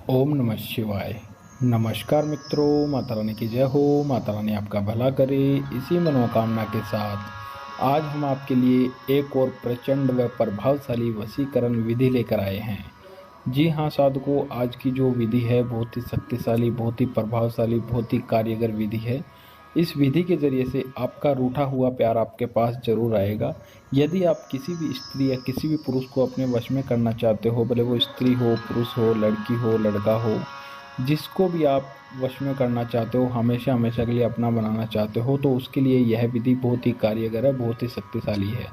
ओम नमः शिवाय। नमस्कार मित्रों, माता रानी की जय हो। माता रानी आपका भला करे, इसी मनोकामना के साथ आज हम आपके लिए एक और प्रचंड व प्रभावशाली वशीकरण विधि लेकर आए हैं। जी हाँ साधकों, आज की जो विधि है बहुत ही शक्तिशाली, बहुत ही प्रभावशाली, बहुत ही कार्यगर विधि है। इस विधि के जरिए से आपका रूठा हुआ प्यार आपके पास जरूर आएगा। यदि आप किसी भी स्त्री या किसी भी पुरुष को अपने वश में करना चाहते हो, भले वो स्त्री हो, पुरुष हो, लड़की हो, लड़का हो, जिसको भी आप वश में करना चाहते हो, हमेशा हमेशा के लिए अपना बनाना चाहते हो, तो उसके लिए यह विधि बहुत ही कार्यगर है, बहुत ही शक्तिशाली है।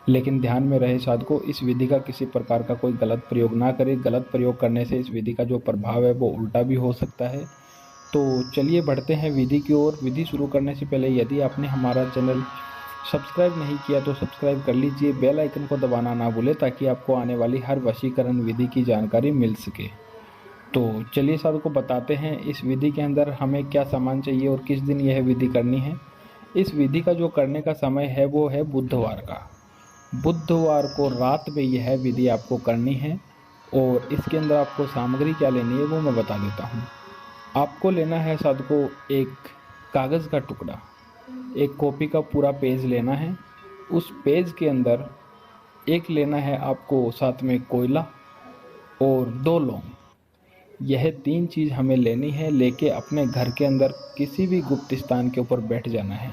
लेकिन ध्यान में रहे साधकों, इस विधि का किसी प्रकार का कोई गलत प्रयोग ना करें। गलत प्रयोग करने से इस विधि का जो प्रभाव है वो उल्टा भी हो सकता है। तो चलिए बढ़ते हैं विधि की ओर। विधि शुरू करने से पहले यदि आपने हमारा चैनल सब्सक्राइब नहीं किया तो सब्सक्राइब कर लीजिए, बेल आइकन को दबाना ना भूलें ताकि आपको आने वाली हर वशीकरण विधि की जानकारी मिल सके। तो चलिए साधकों बताते हैं इस विधि के अंदर हमें क्या सामान चाहिए और किस दिन यह विधि करनी है। इस विधि का जो करने का समय है वो है बुधवार का। बुधवार को रात में यह विधि आपको करनी है। और इसके अंदर आपको सामग्री क्या लेनी है वो मैं बता देता हूँ। आपको लेना है साधकों एक कागज़ का टुकड़ा, एक कॉपी का पूरा पेज लेना है। उस पेज के अंदर एक लेना है आपको साथ में कोयला और 2 लौंग। यह 3 चीज़ हमें लेनी है। लेके अपने घर के अंदर किसी भी गुप्त स्थान के ऊपर बैठ जाना है।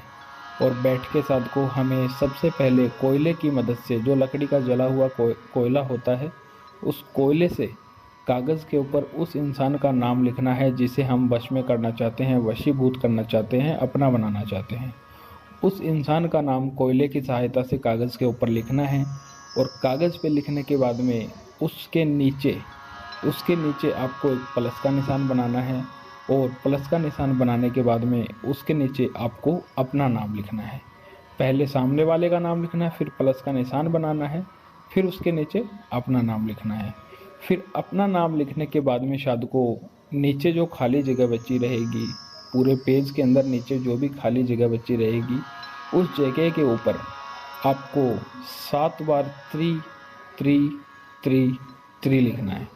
और बैठ के साधकों हमें सबसे पहले कोयले की मदद से, जो लकड़ी का जला हुआ कोयला होता है, उस कोयले से कागज़ के ऊपर उस इंसान का नाम लिखना है जिसे हम वश में करना चाहते हैं, वशीभूत करना चाहते हैं, अपना बनाना चाहते हैं। उस इंसान का नाम कोयले की सहायता से कागज़ के ऊपर लिखना है। और कागज़ पे लिखने के बाद में उसके नीचे आपको एक प्लस का निशान बनाना है। और प्लस का निशान बनाने के बाद में उसके नीचे आपको अपना नाम लिखना है। पहले सामने वाले का नाम लिखना है, फिर प्लस का निशान बनाना है, फिर उसके नीचे अपना नाम लिखना है। फिर अपना नाम लिखने के बाद में साधकों नीचे जो खाली जगह बची रहेगी, पूरे पेज के अंदर नीचे जो भी खाली जगह बची रहेगी, उस जगह के ऊपर आपको 7 बार त्रि त्रि त्रि त्रि लिखना है।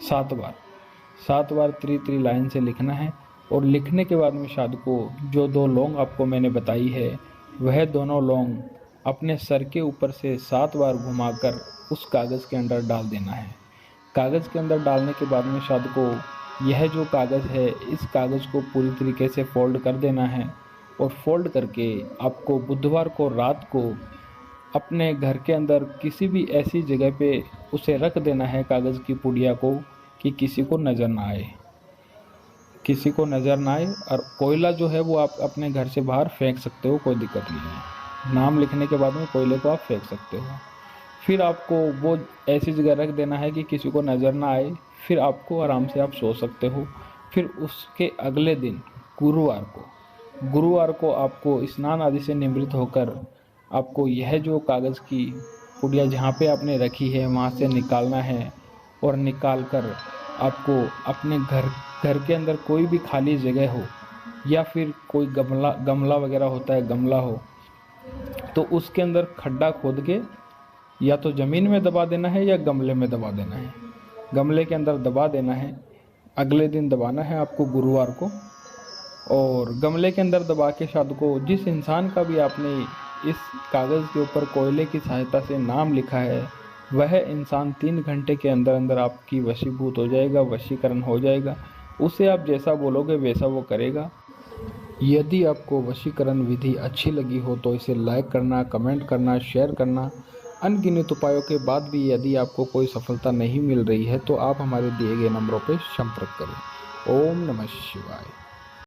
7 बार त्रि त्रि लाइन से लिखना है। और लिखने के बाद में साधकों जो 2 लौंग आपको मैंने बताई है, वह दोनों लौंग अपने सर के ऊपर से 7 बार घुमाकर उस कागज़ के अंदर डाल देना है। कागज़ के अंदर डालने के बाद में साधकों यह जो कागज़ है, इस कागज़ को पूरी तरीके से फोल्ड कर देना है। और फोल्ड करके आपको बुधवार को रात को अपने घर के अंदर किसी भी ऐसी जगह पे उसे रख देना है, कागज़ की पुड़िया को, कि किसी को नज़र ना आए, किसी को नज़र ना आए। और कोयला जो है वो आप अपने घर से बाहर फेंक सकते हो, कोई दिक्कत नहीं है। नाम लिखने के बाद में कोयले को आप फेंक सकते हो। फिर आपको वो ऐसी जगह रख देना है कि किसी को नज़र ना आए। फिर आपको आराम से आप सो सकते हो। फिर उसके अगले दिन गुरुवार को आपको स्नान आदि से निवृत्त होकर आपको यह जो कागज़ की पुड़िया जहाँ पे आपने रखी है वहाँ से निकालना है। और निकाल कर आपको अपने घर के अंदर कोई भी खाली जगह हो, या फिर कोई गमला वगैरह होता है, गमला हो, तो उसके अंदर खड्डा खोद के या तो ज़मीन में दबा देना है या गमले में दबा देना है। गमले के अंदर दबा देना है। अगले दिन दबाना है आपको गुरुवार को। और गमले के अंदर दबा के साधकों जिस इंसान का भी आपने इस कागज़ के ऊपर कोयले की सहायता से नाम लिखा है, वह इंसान 3 घंटे के अंदर अंदर आपकी वशीभूत हो जाएगा, वशीकरण हो जाएगा। उसे आप जैसा बोलोगे वैसा वो करेगा। यदि आपको वशीकरण विधि अच्छी लगी हो तो इसे लाइक करना, कमेंट करना, शेयर करना। अनगिनत उपायों के बाद भी यदि आपको कोई सफलता नहीं मिल रही है तो आप हमारे दिए गए नंबरों पर संपर्क करें। ओम नमः शिवाय।